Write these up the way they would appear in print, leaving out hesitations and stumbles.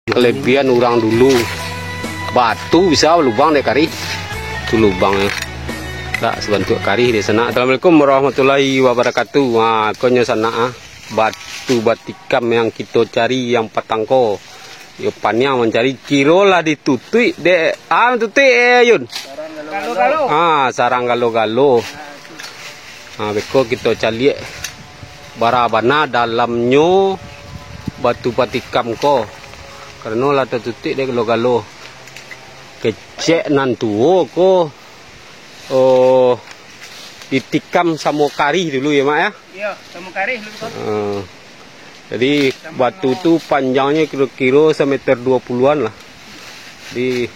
Kelebihan orang dulu batu bisa lubang deh kari. Itu lubangnya. Tak sebentuk kari di sana. Assalamualaikum warahmatullahi wabarakatuh. Wah, konya sana batu batikam yang kita cari yang patangko. Yo panjang mencari kilo lah ditutui dek. Tutui Yun. Galo-galo. Sarang galo-galo. Beko kita cari barabana dalamnya batu batikam ko. Karena lah tertutup dek galo-galo. Kecek nantuo ko. Ditikam sama kari dulu ya mak ya? Iya, sama kari dulu. Jadi batu tu panjangnya kira-kira semeter 20-an lah. Di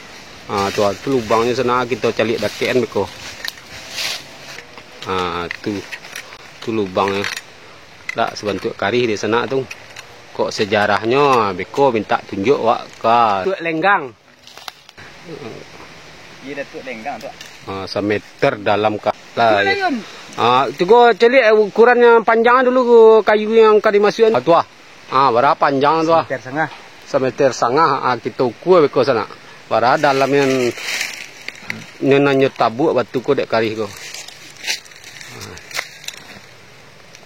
tu lubangnya sana kita cari dakian beko. Tu lubangnya. Tak sebentuk kari di sana tu. Kok sejarahnya beko minta tunjuk wak ka tu lenggang. Iya datuk lenggang tu. Semeter dalam lah. Itu gua cari ukurannya panjang dulu kayu yang kali masukin. Berapa panjang tu? Semeter setengah. Kita ukur beko sana. Berapa dalam yang nanya tabuk batu ko dek kari ko.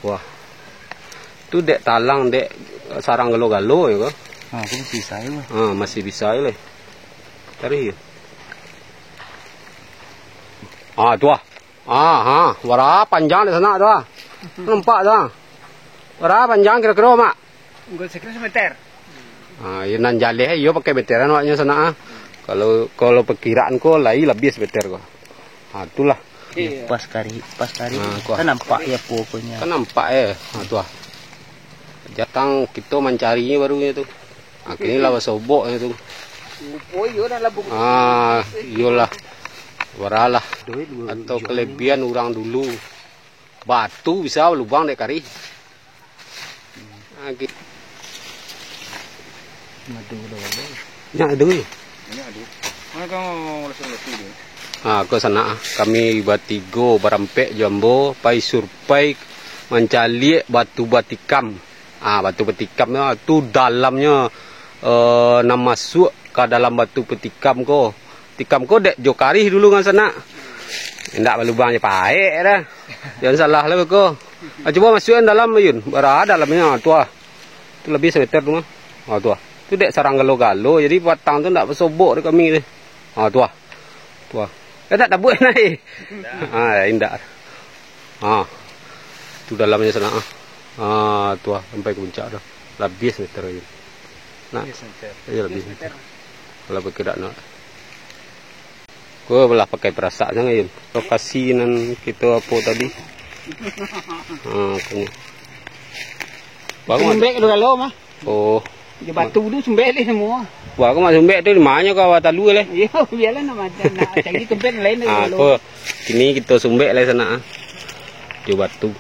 Wah. Tu dek talang dek sarang galo-galo ya ko. Masih bisa ya. Masih bisa ya. Cari. Berapa panjang di sana tu? Nampak tu? Berapa panjang kira-kira mak? Enggak sekira semeter. Ia nan jaleh iyo pakai meteran waknya sana. Kalau perkiraan ko lai lebih semeter ko. Itulah. Pas kari. Kan nampak ya pokoknya. Kan nampak ya. Jatang kita mencarinya barunya tu. Kini lah soboknya tu. Iyalah. Waralah. Atau kelebihan orang dulu batu bisa lubang dek kari. Ke sana kami batigo berampek jambo pai surpai mencari batu batikam. Batu batikam tu dalamnya nak masuk ke dalam batu batikam ko. Tikam ko dek jokari dulu kan sana. Ndak lubangnya paek dah. Jangan salah lah ko. Coba masukin dalam Yun. Berada dalamnya tu. Tu lebih semeter tu mah. Tu. Tu dek sarang galo-galo. Jadi batang tu ndak bersobok dek kami ni. Tu. Tak tabuk naik. Indak. Tu dalamnya sana. Tu sampai ke puncak dah. Lebih semeter Yun. Nah. Ya lebih semeter. Kalau bergerak nak. Gua belah pakai perasaannya Yun. Lokasi nan kita apa tadi. Sumbek tu kalau mah. Dia batu tu sumbek le semua. Wah, kau sumbek tu di mana kau talu le? Ya, biarlah nak cari tempat lain kalau. Kini kita sumbek le sana. Di batu.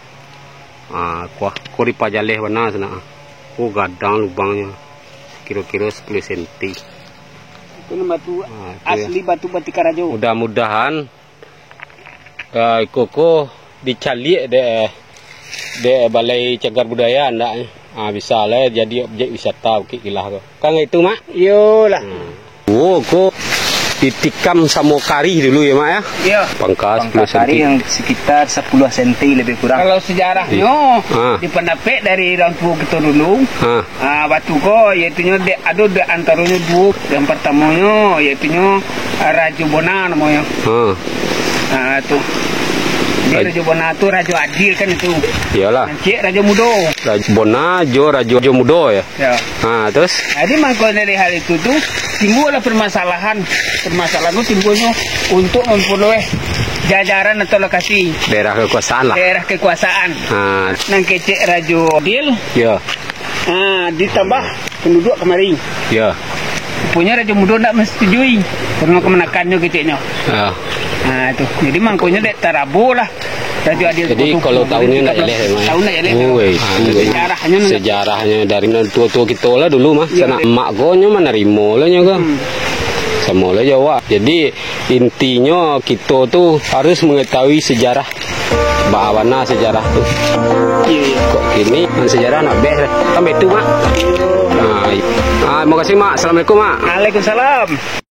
Kau di pajaleh mana sana. Gadang lubangnya. Kira-kira 10 cm. Itu batu asli batu batik Rajo. Mudah-mudahan koko dicari de balai cagar budaya ndak bisa lah jadi objek wisata Bukit Kilah ko. Kang itu mak? Iyalah. Ko ditikam sama kari dulu ya mak ya? Iya. Pangkas kari yang sekitar 10 cm lebih kurang. Kalau sejarahnya di pendapek dari orang tua kita dulu. Batu ko yaitunya ada di antaranya dua. Yang pertamanya yaitunya Rajo Bona namanya. Tu. Dia Rajo Bona tu Rajo Adil kan itu. Iyalah. Cik Rajo Mudo. Rajo Bona Rajo Mudo ya. Ya. Terus? Jadi mangkal dari hal itu tu timbullah permasalahan. Permasalahan itu timbulnya untuk memperoleh jajaran atau lokasi daerah kekuasaan lah. Daerah kekuasaan. Nang kecek Rajo Adil. Ya. Ditambah penduduk kemari. Ya. Punya Rajo Mudo tidak menyetujui karena kemenakannya keceknya. Ya. Itu. Jadi mangkonya dek tarabu lah. Rajo Adil. Jadi kalau tahunnya nak jeleh memang. Tahunnya jeleh. Sejarahnya dari tua-tua kita lah dulu mah. Sana emak gonya mana rimo lah nyoga. Sama lah jawab. Jadi intinya kita tu harus mengetahui sejarah. Bagaimana sejarah tu. Kok kini sejarah nak beh. Sampai tu mak. Terima kasih Mak. Assalamualaikum Mak. Waalaikumsalam.